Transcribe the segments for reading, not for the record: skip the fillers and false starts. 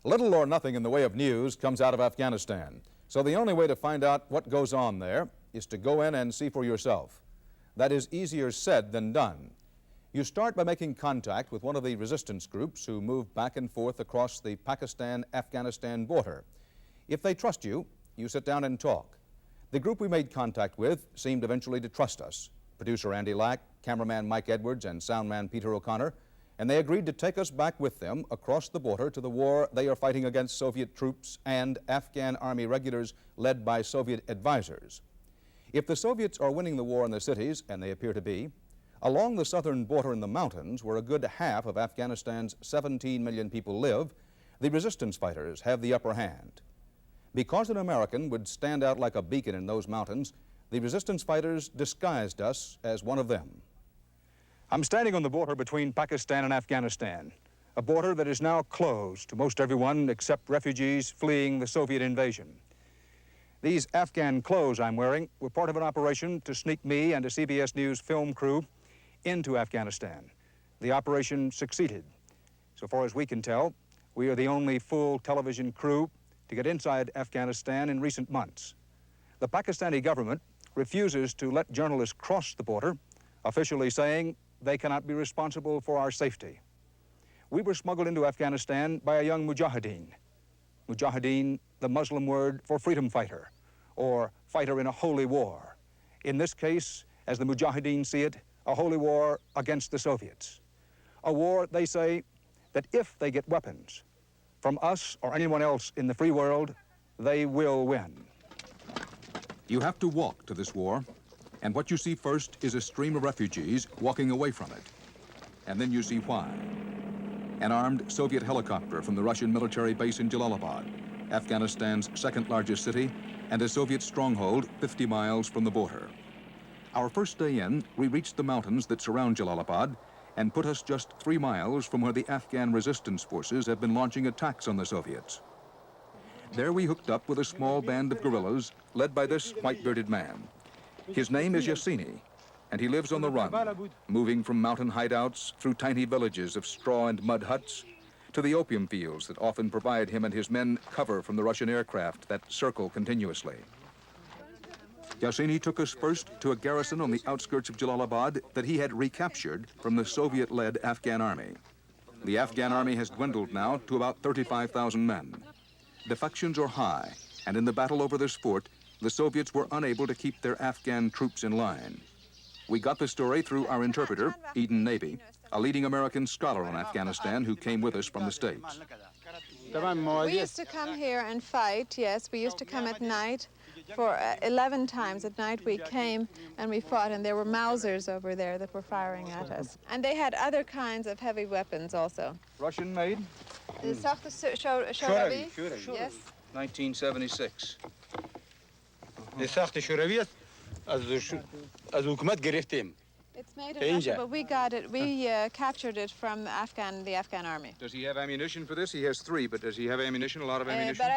Little or nothing in the way of news comes out of Afghanistan. So the only way to find out what goes on there is to go in and see for yourself. That is easier said than done. You start by making contact with one of the resistance groups who move back and forth across the Pakistan-Afghanistan border. If they trust you, you sit down and talk. The group we made contact with seemed eventually to trust us. Producer Andy Lack, cameraman Mike Edwards, and soundman Peter O'Connor, and they agreed to take us back with them across the border to the war they are fighting against Soviet troops and Afghan army regulars led by Soviet advisors. If the Soviets are winning the war in the cities, and they appear to be, along the southern border in the mountains, where a good half of Afghanistan's 17 million people live, the resistance fighters have the upper hand. Because an American would stand out like a beacon in those mountains, the resistance fighters disguised us as one of them. I'm standing on the border between Pakistan and Afghanistan, a border that is now closed to most everyone except refugees fleeing the Soviet invasion. These Afghan clothes I'm wearing were part of an operation to sneak me and a CBS News film crew into Afghanistan. The operation succeeded. So far as we can tell, we are the only full television crew to get inside Afghanistan in recent months. The Pakistani government refuses to let journalists cross the border, officially saying they cannot be responsible for our safety. We were smuggled into Afghanistan by a young mujahideen. Mujahideen, the Muslim word for freedom fighter, or fighter in a holy war. In this case, as the mujahideen see it, a holy war against the Soviets. A war, they say, that if they get weapons from us or anyone else in the free world, they will win. You have to walk to this war, and what you see first is a stream of refugees walking away from it. And then you see why. An armed Soviet helicopter from the Russian military base in Jalalabad, Afghanistan's second largest city, and a Soviet stronghold 50 miles from the border. Our first day in, we reached the mountains that surround Jalalabad and put us just 3 miles from where the Afghan resistance forces have been launching attacks on the Soviets. There we hooked up with a small band of guerrillas led by this white-bearded man. His name is Yassini, and he lives on the run, moving from mountain hideouts through tiny villages of straw and mud huts to the opium fields that often provide him and his men cover from the Russian aircraft that circle continuously. Yassini took us first to a garrison on the outskirts of Jalalabad that he had recaptured from the Soviet-led Afghan army. The Afghan army has dwindled now to about 35,000 men. Defections are high, and in the battle over this fort, the Soviets were unable to keep their Afghan troops in line. We got the story through our interpreter, Eden Naby, a leading American scholar on Afghanistan who came with us from the States. We used to come here and fight, yes. We used to come at night. For 11 times at night we came and we fought, and there were Mausers over there that were firing at us. And they had other kinds of heavy weapons also. Russian made? Shoravi? Yes. 1976. It's made in Russia, but we got it. We captured it from the Afghan army. Does he have ammunition for this? He has 3, but does he have ammunition, a lot of ammunition?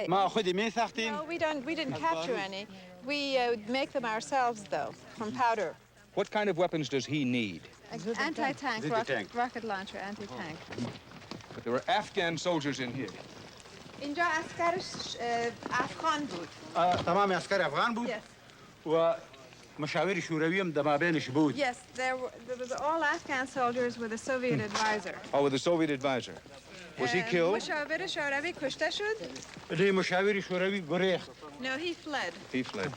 No, we didn't capture any. We make them ourselves, though, from powder. What kind of weapons does he need? Anti-tank, rocket launcher, anti-tank. But there were Afghan soldiers in here. اینجا عسکر افغان بود. تمام عسکر افغان بود. Yes. و مشاور شوروی هم در مابینش بود. Yes, there was all Afghan soldiers with a Soviet advisor. Oh, with a Soviet advisor. Was he killed? مشاور شوروی کشته شد. نه مشاور شوروی گریخت. No, he fled. He fled.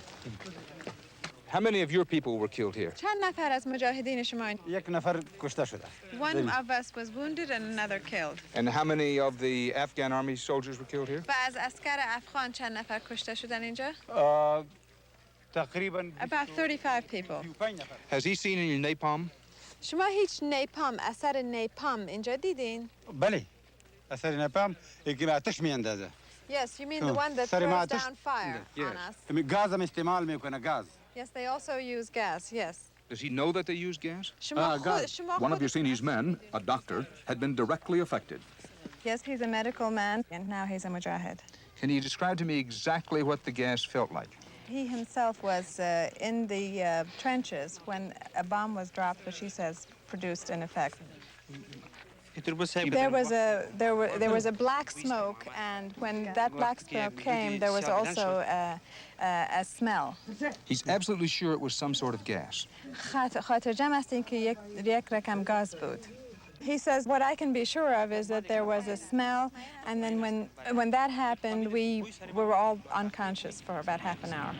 How many of your people were killed here? چند نفر از مجاهدین شما؟ یک نفر کشته شده. One of us was wounded and another killed. And how many of the Afghan army soldiers were killed here? و از عسکر افغان چند نفر کشته شدن اینجا؟ تقریبا About 35 people. 35 نفر. Has he seen any napalm? شما هیچ نیپام، اثر نیپام اینجا دیدین؟ بله. اثر نپام که آتش میاندازه. Yes, you mean the one that throws down fire on us. گاز هم استعمال میکنه گاز. Yes, they also use gas, yes. Does he know that they use gas? One of Yassini's men, a doctor, had been directly affected. Yes, he's a medical man, and now he's a mujahid. Can you describe to me exactly what the gas felt like? He himself was in the trenches when a bomb was dropped, which he says produced an effect. There was a black smoke, and when that black smoke came, there was also a smell. He's absolutely sure it was some sort of gas. خاطر جمع است اینکه یک رقم گاز بود. He says what I can be sure of is that there was a smell, and then when that happened, we were all unconscious for about half an hour.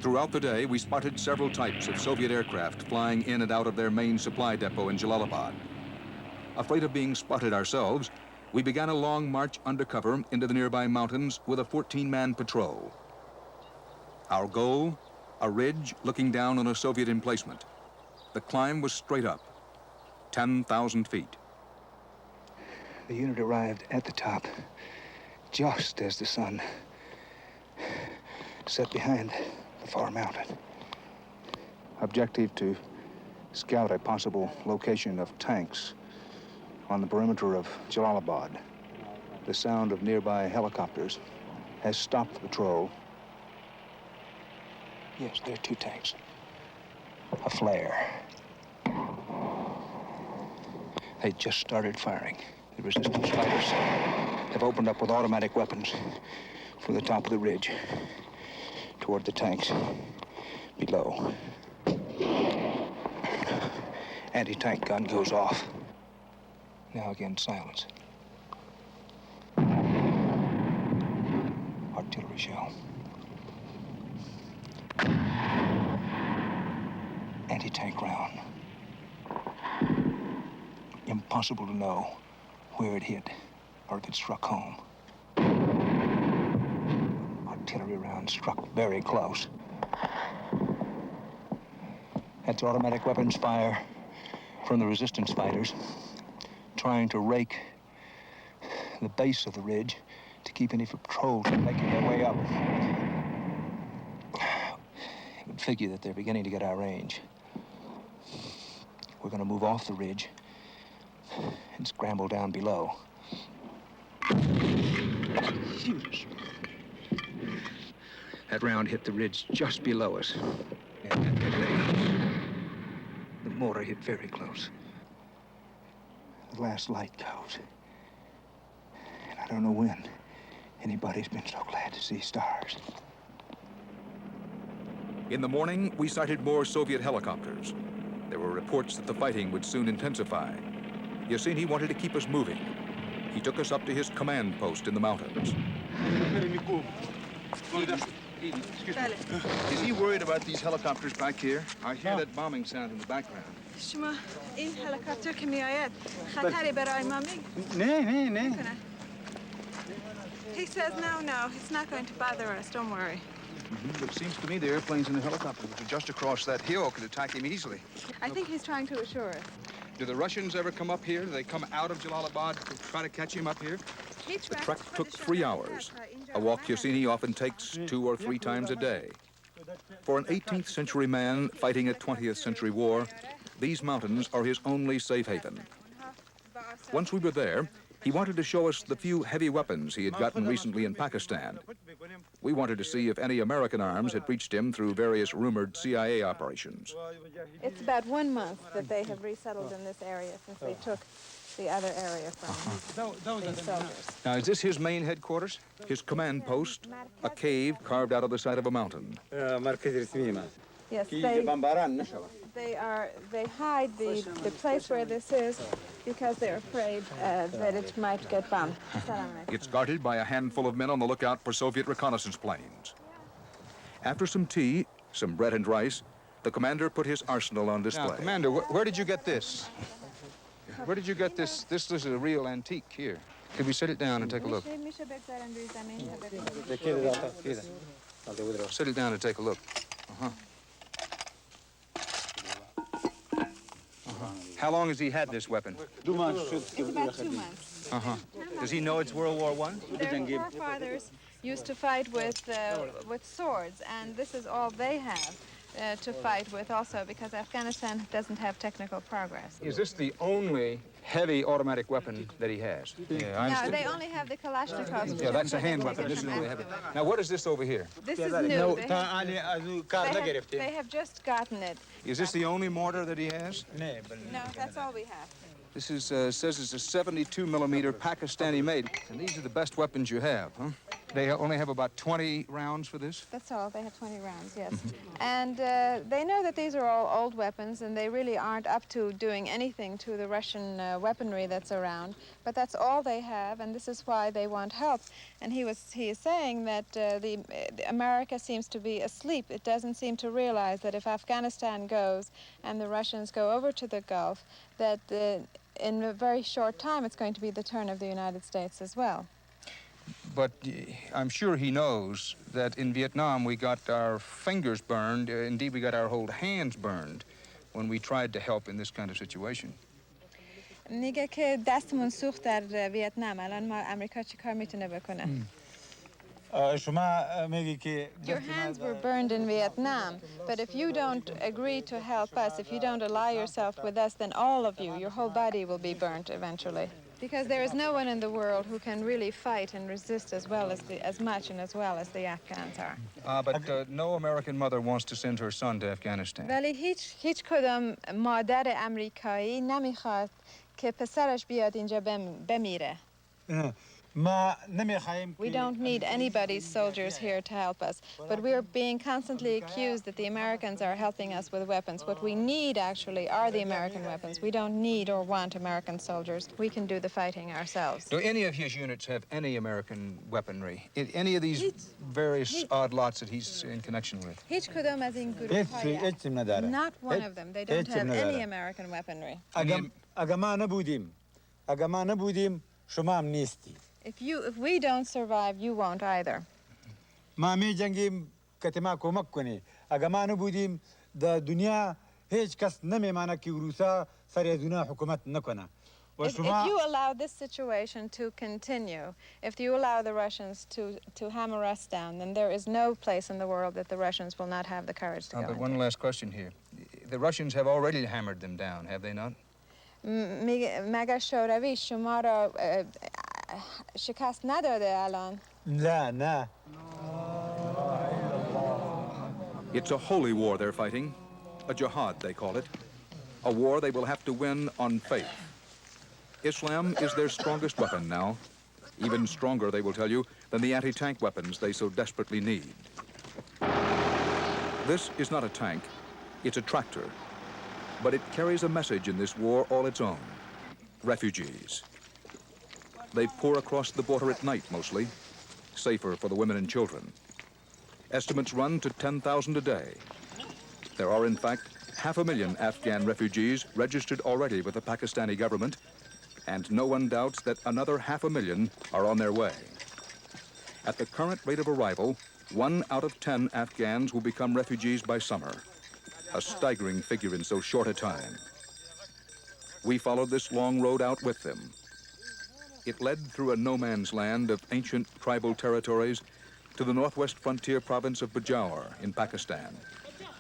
Throughout the day, we spotted several types of Soviet aircraft flying in and out of their main supply depot in Jalalabad. Afraid of being spotted ourselves, we began a long march undercover into the nearby mountains with a 14-man patrol. Our goal, a ridge looking down on a Soviet emplacement. The climb was straight up, 10,000 feet. The unit arrived at the top just as the sun set behind the far mountain. Objective to scout a possible location of tanks on the perimeter of Jalalabad. The sound of nearby helicopters has stopped the patrol. Yes, there are two tanks. A flare. They just started firing. The resistance fighters have opened up with automatic weapons from the top of the ridge toward the tanks below. Anti-tank gun goes off. Now again, silence. Artillery shell. Anti-tank round. Impossible to know where it hit or if it struck home. Artillery round struck very close. That's automatic weapons fire from the resistance fighters trying to rake the base of the ridge to keep any patrols from making their way up. You would figure that they're beginning to get our range. We're going to move off the ridge and scramble down below. That round hit the ridge just below us. And the mortar hit very close. The last light goes. And I don't know when anybody's been so glad to see stars. In the morning, we sighted more Soviet helicopters. There were reports that the fighting would soon intensify. Yasini wanted to keep us moving. He took us up to his command post in the mountains. Is he worried about these helicopters back here? I hear that bombing sound in the background. شما این هلیکوپتر که میآید خطری برای ما نه. He says no, it's not going to bother us, don't worry. But it seems to me the airplanes and the helicopters, which are just across that hill, could attack him easily. I think he's trying to assure us. Do the Russians ever come up here? Do they come out of Jalalabad to try to catch him up here? The trek took 3 hours, a walk Yasini often takes 2 or 3 times a day. For an 18th century man fighting a 20th century war, these mountains are his only safe haven. Once we were there, he wanted to show us the few heavy weapons he had gotten recently in Pakistan. We wanted to see if any American arms had reached him through various rumored CIA operations. It's about 1 month that they have resettled in this area since they took the other area from the soldiers. Now, is this his main headquarters? His command post, a cave carved out of the side of a mountain. Yes, they hide the place where this is because they're afraid that it might get bombed. It's guarded by a handful of men on the lookout for Soviet reconnaissance planes. After some tea, some bread and rice, the commander put his arsenal on display. Now, Commander, where did you get this? Where did you get this? This is a real antique here. Could we sit it down and take a look? Sit it down and take a look. How long has he had this weapon? It's about 2 months. Does he know it's World War I? Their forefathers used to fight with swords, and this is all they have. to fight with also, because Afghanistan doesn't have technical progress. Is this the only heavy automatic weapon that he has? Yeah, I No, understand. they only have the Kalashnikovs. which Yeah, that's a have been hand taken weapon. This is from really heavy. Afghanistan. Now, what is this over here? This is new. They have just gotten it. Is this the only mortar that he has? No, that's all we have. This is, says it's a 72 millimeter Pakistani made. And these are the best weapons you have, huh? They only have about 20 rounds for this? That's all. They have 20 rounds, yes. And they know that these are all old weapons, and they really aren't up to doing anything to the Russian weaponry that's around. But that's all they have, and this is why they want help. And he is saying that America seems to be asleep. It doesn't seem to realize that if Afghanistan goes and the Russians go over to the Gulf, that in a very short time it's going to be the turn of the United States as well. But I'm sure he knows that in Vietnam we got our fingers burned, indeed we got our whole hands burned when we tried to help in this kind of situation. میگه که دستمون سوخت در ویتنام الان ما امریکا چی کار میتونه بکنه؟ Your hands were burned in Vietnam, but if you don't agree to help us, if you don't ally yourself with us, then all of you, your whole body will be burnt eventually. Because there is no one in the world who can really fight and resist as well as much and as well as the Afghans are. But no American mother wants to send her son to Afghanistan. ولی هیچ کدام مادر امریکایی نمیخواد که پسرش بیاد اینجا بمیره. We don't need anybody's soldiers here to help us, but we are being constantly accused that the Americans are helping us with weapons. What we need, actually, are the American weapons. We don't need or want American soldiers. We can do the fighting ourselves. Do any of his units have any American weaponry? Any of these various odd lots that he's in connection with? هیچ کدام از این گروه‌های Not one of them. They don't have any American weaponry. اگه ما نبودیم شما هم نیستی. If we don't survive, you won't either. ما می جنگیم که ما کمک کنی. اگه ما نبودیم در دنیا هیچ کس نمیمانه که روسا سر دنیا حکومت نکنه. If you allow this situation to continue, if you allow the Russians to hammer us down, then there is no place in the world that the Russians will not have the courage to go But one into. last question here. The Russians have already hammered them down, have they not? مگر شوروی شما را شکست نداده الان؟ نه. It's a holy war they're fighting, a jihad they call it, a war they will have to win on faith. Islam is their strongest weapon now, even stronger, they will tell you, than the anti-tank weapons they so desperately need. This is not a tank, it's a tractor, but it carries a message in this war all its own: refugees. They pour across the border at night mostly, safer for the women and children. Estimates run to 10,000 a day. There are, in fact, 500,000 Afghan refugees registered already with the Pakistani government, and no one doubts that another 500,000 are on their way. At the current rate of arrival, 1 out of 10 Afghans will become refugees by summer, a staggering figure in so short a time. We followed this long road out with them. It led through a no-man's land of ancient tribal territories to the northwest frontier province of Bajaur in Pakistan,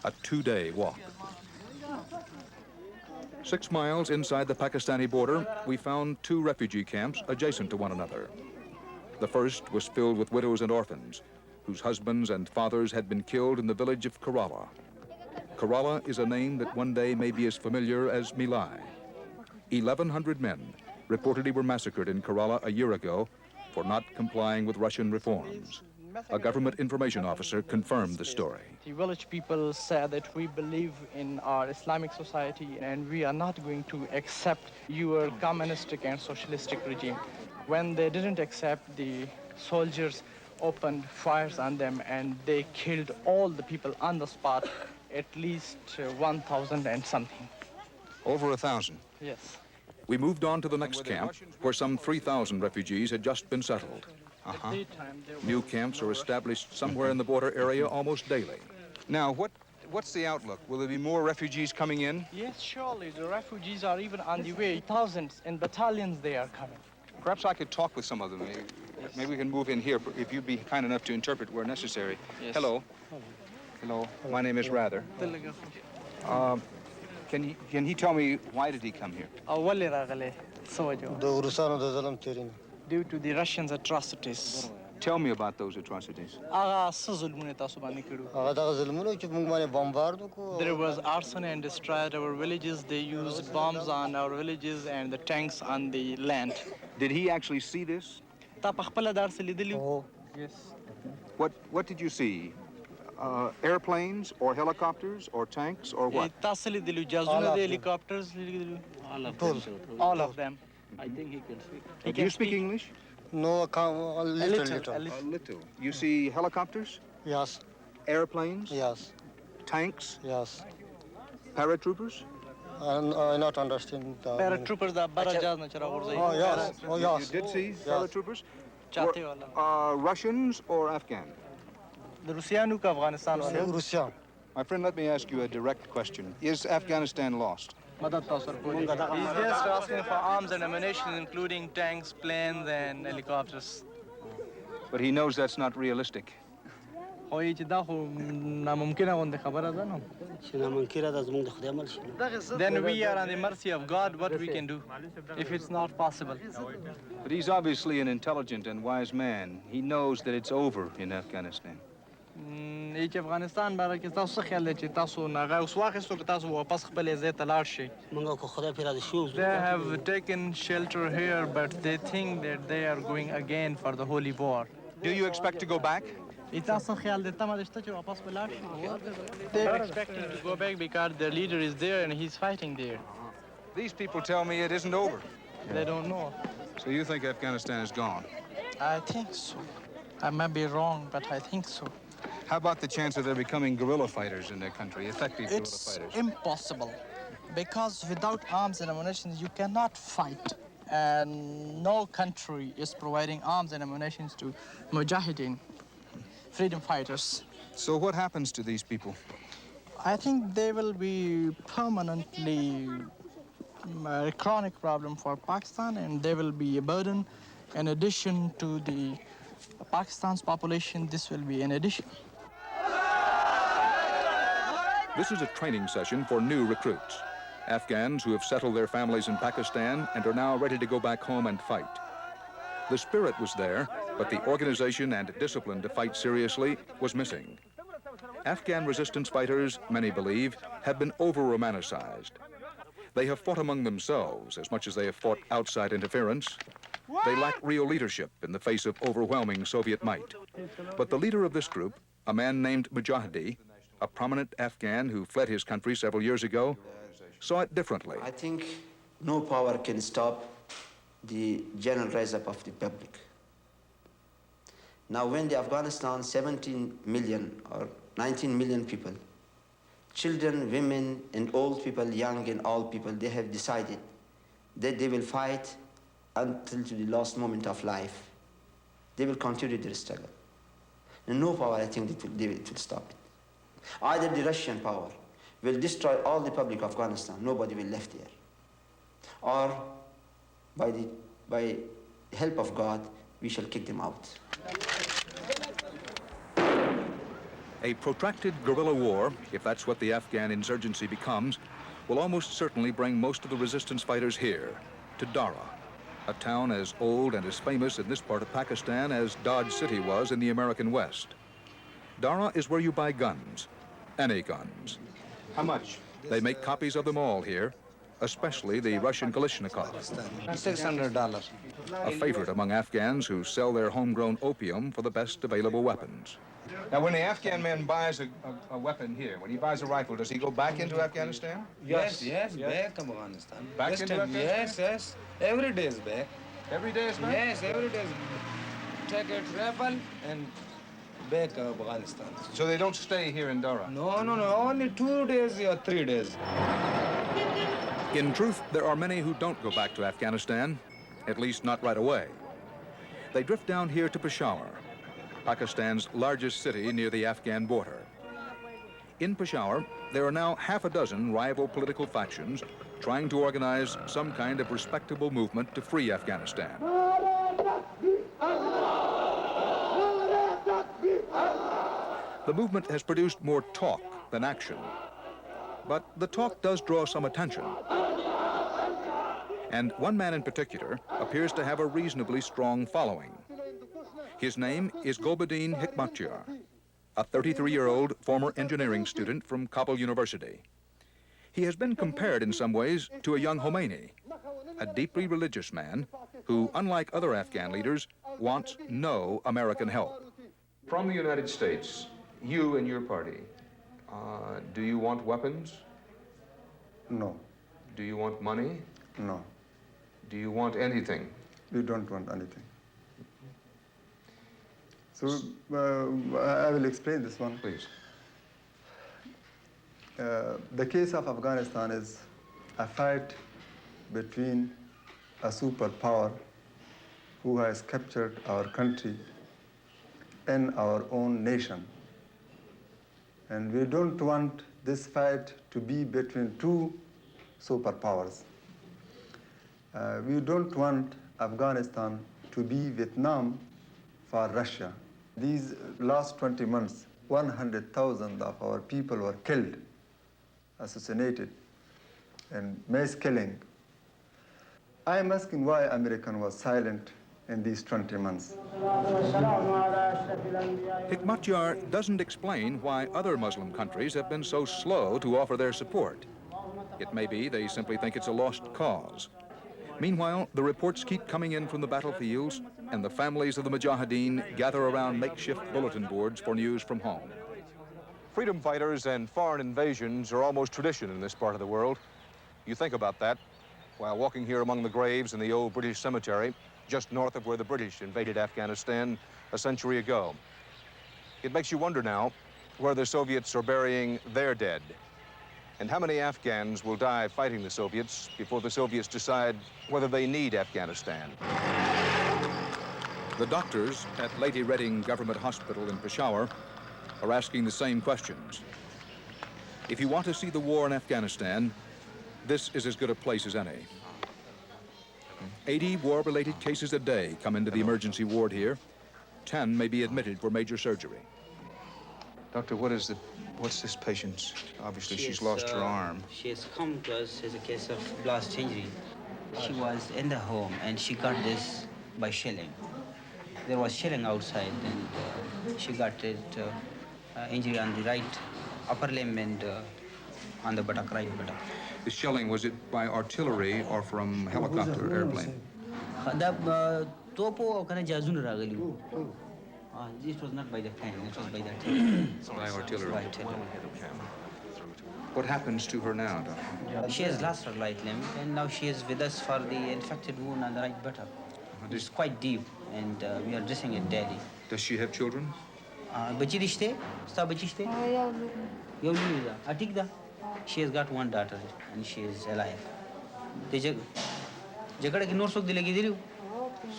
a 2-day walk. 6 miles inside the Pakistani border, we found 2 refugee camps adjacent to one another. The first was filled with widows and orphans, whose husbands and fathers had been killed in the village of Kerala. Kerala is a name that one day may be as familiar as My Lai. 1,100 men reportedly were massacred in Kerala a year ago for not complying with Russian reforms. A government information officer confirmed the story. The village people said that we believe in our Islamic society and we are not going to accept your communistic and socialistic regime. When they didn't accept, the soldiers opened fires on them and they killed all the people on the spot, at least 1,000 and something. Over 1,000? Yes. We moved on to the next camp, where some 3,000 refugees had just been settled. New camps are established somewhere in the border area almost daily. Now, what's the outlook? Will there be more refugees coming in? Yes, surely. The refugees are even on the way. Thousands in battalions they are coming. Perhaps I could talk with some of them. Maybe we can move in here if you'd be kind enough to interpret where necessary. Yes. Hello. Hello, my name is Rather. Can he tell me why did he come here? Due to the Russians' atrocities. Tell me about those atrocities. There was arson and destroyed our villages. They used bombs on our villages and the tanks on the land. Did he actually see this? Yes. What did you see? Airplanes or helicopters or tanks or what? Helicopters. All of them. I think he can speak. Do you speak English? No, a little. A little. You see helicopters, Yes, airplanes, yes, tanks, yes. paratroopers? I not understand. Paratroopers da barajaz na chara Oh, yes, oh, yes. You did see Yes. paratroopers? Chate wala. Russians or Afghan? The Russian ka Afghanistan wala. Russia. My friend, let me ask you a direct question. Is Afghanistan lost? He's just asking for arms and ammunition, including tanks, planes, and helicopters. But he knows that's not realistic. Then we are on the mercy of God, what we can do, if it's not possible. But he's obviously an intelligent and wise man. He knows that it's over in Afghanistan. Afghanistan bara کې تاسو څه خیال دی چې تاسو ناغه اوس واخیستو که تاسو واپس خپل ځای ته لاړ شئ. They have taken shelter here, but they think that they are going again for the holy war. Do you expect to go back? تاسو خیال دی تمه دشته چې واپس ولاړ شئ. They're expecting to go back because their leader is there and he's fighting there. These people tell me it isn't over. They don't know. So you think Afghanistan is gone? I think so. I might be wrong, but I think so. How about the chance of there becoming guerrilla fighters in their country, effective guerrilla It's fighters? impossible because without arms and ammunition you cannot fight, and no country is providing arms and ammunition to mujahideen, freedom fighters. So what happens to these people? I think they will be permanently a chronic problem for Pakistan, and they will be a burden in addition to the Pakistan's population. This will be an addition. This is a training session for new recruits, Afghans who have settled their families in Pakistan and are now ready to go back home and fight. The spirit was there, but the organization and discipline to fight seriously was missing. Afghan resistance fighters, many believe, have been over-romanticized. They have fought among themselves as much as they have fought outside interference. They lack real leadership in the face of overwhelming Soviet might. But the leader of this group, a man named Mujahidi, a prominent Afghan who fled his country several years ago, saw it differently. I think no power can stop the general rise up of the public. Now when the Afghanistan 17 million or 19 million people, children, women, and old people, young and old people, they have decided that they will fight until to the last moment of life. They will continue their struggle. And no power, I think, it will stop it. Either the Russian power will destroy all the public of Afghanistan, nobody will left here. Or by help of God, we shall kick them out. A protracted guerrilla war, if that's what the Afghan insurgency becomes, will almost certainly bring most of the resistance fighters here, to Dara, a town as old and as famous in this part of Pakistan as Dodge City was in the American West. Dara is where you buy guns, any guns. How much? They make copies of them all here, especially the Russian Kalashnikov, $600. a favorite among Afghans who sell their homegrown opium for the best available weapons. Now, when the Afghan man buys a weapon here, when he buys a rifle, does he go back into Afghanistan? Yes, back to Afghanistan. Back into Afghanistan? Yes. Every day is back. Every day is back? Yes, every day is take a rifle and back to Afghanistan. So they don't stay here in Dara? No, only 2 days or 3 days. In truth, there are many who don't go back to Afghanistan, at least not right away. They drift down here to Peshawar, Pakistan's largest city near the Afghan border. In Peshawar, there are now half a dozen rival political factions trying to organize some kind of respectable movement to free Afghanistan. The movement has produced more talk than action. But the talk does draw some attention. And one man in particular appears to have a reasonably strong following. His name is Gulbuddin Hikmatyar, a 33-year-old former engineering student from Kabul University. He has been compared in some ways to a young Khomeini, a deeply religious man who, unlike other Afghan leaders, wants no American help. From the United States, you and your party, do you want weapons? No. Do you want money? No. Do you want anything? We don't want anything. So I will explain this one. Please. The case of Afghanistan is a fight between a superpower who has captured our country and our own nation. And we don't want this fight to be between two superpowers. We don't want Afghanistan to be Vietnam for Russia. These last 20 months, 100,000 of our people were killed, assassinated, and mass killing. I am asking why American was silent in these 20 months. Hikmatyar doesn't explain why other Muslim countries have been so slow to offer their support. It may be they simply think it's a lost cause. Meanwhile, the reports keep coming in from the battlefields, and the families of the Mujahideen gather around makeshift bulletin boards for news from home. Freedom fighters and foreign invasions are almost tradition in this part of the world. You think about that while walking here among the graves in the old British cemetery, just north of where the British invaded Afghanistan a century ago. It makes you wonder now where the Soviets are burying their dead, and how many Afghans will die fighting the Soviets before the Soviets decide whether they need Afghanistan. The doctors at Lady Reading Government Hospital in Peshawar are asking the same questions. If you want to see the war in Afghanistan, this is as good a place as any. 80 war-related cases a day come into the emergency ward here. 10 may be admitted for major surgery. Doctor, what's this patient's? Obviously, she's lost her arm. She has come to us as a case of blast injury. She was in the home and she got this by shelling. There was shelling outside and she got it injury on the right upper limb and on the buttock, right buttock. The shelling, was it by artillery or from helicopter, airplane? This was not by the plane, it was by the artillery. By artillery. By artillery. What happens to her now, Doctor? She has lost her right limb, and now she is with us for the infected wound on the right buttock. It's quite deep, and we are dressing it daily. Does she have children? She has got one daughter, and she is alive.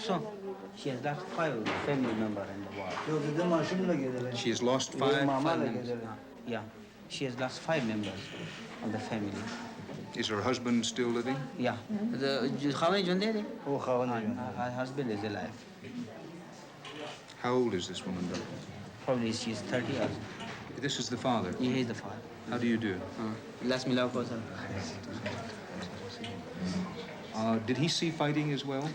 So, she has lost 5 family members in the war. She has lost 5? Yeah, she has lost 5 members of the family. Is her husband still living? Yeah. Her husband is alive. How old is this woman, Doctor? Probably she's 30 years. This is the father? He is the father. How do you do? Did he see fighting as well?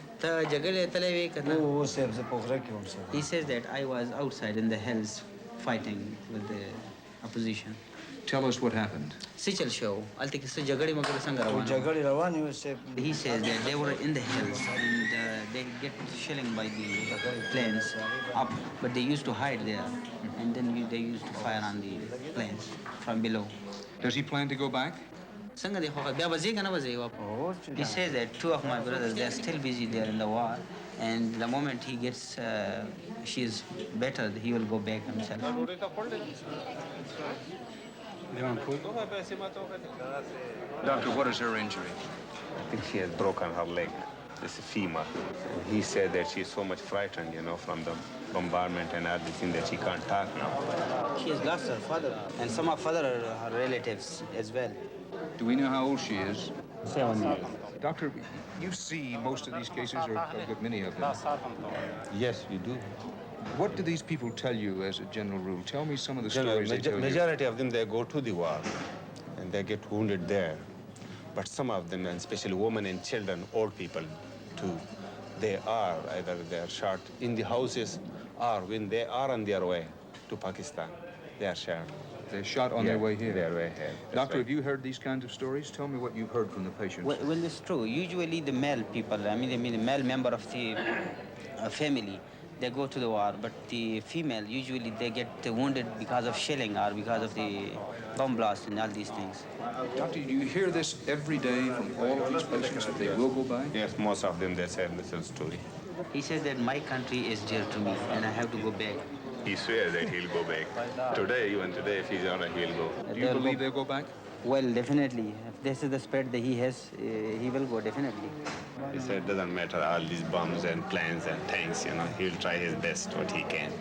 He says that I was outside in the hills fighting with the opposition. Tell us what happened. He says that they were in the hills and they get shelling by the planes up, but they used to hide there, and then they used to fire on the planes from below. Does he plan to go back? He says that 2 of my brothers, they are still busy there in the war, and the moment he gets, she is better, he will go back himself. Doctor, what is her injury? I think she has broken her leg. It's a femur. He said that she's so much frightened, from the bombardment and everything that she can't talk now. She has lost her father and some of other her relatives as well. Do we know how old she is? 7 years. Doctor, you see most of these cases, or a good many of them. Yes, we do. What do these people tell you as a general rule? Tell me some of the General, stories they tell you. majority of them, they go to the war and they get wounded there. But some of them, and especially women and children, old people too, they are either they are shot in the houses or when they are on their way to Pakistan, they are shot. They're shot on their way here? Their way here. Doctor, have you heard these kinds of stories? Tell me what you've heard from the patients. Well, it's true. Usually the male people, I mean the male member of the family, they go to the war, but the female, usually they get wounded because of shelling or because of the bomb blast and all these things. Doctor, do you hear this every day from all of these patients that they will go back? Yes, most of them, they say the same story. He says that my country is dear to me and I have to go back. He swears that he'll go back. Today, even today, if he's honest, he'll go. Do you believe they'll go back? Well, definitely. If this is the spirit that he has, he will go, definitely. He said it doesn't matter all these bombs and planes and tanks, you know, he'll try his best what he can.